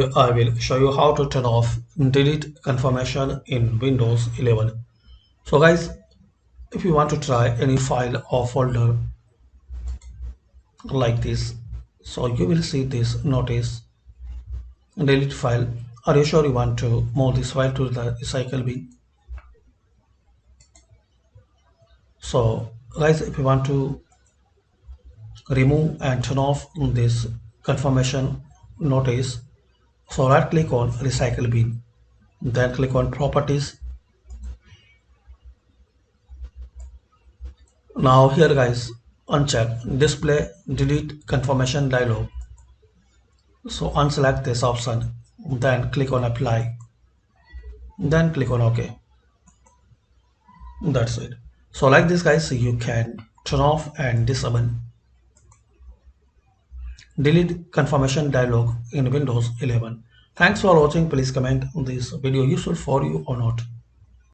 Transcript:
I will show you how to turn off delete confirmation in Windows 11. So guys, if you want to try any file or folder like this, so you will see this notice delete file. Are you sure you want to move this file to the recycle bin? So guys, if you want to remove and turn off this confirmation notice, so right click on recycle bin, then click on properties. Now here guys, uncheck display delete confirmation dialog. So unselect this option, then click on apply, then click on OK. That's it. So like this guys, you can turn off and disable delete confirmation dialog in Windows 11. Thanks for watching. Please comment on this video useful for you or not.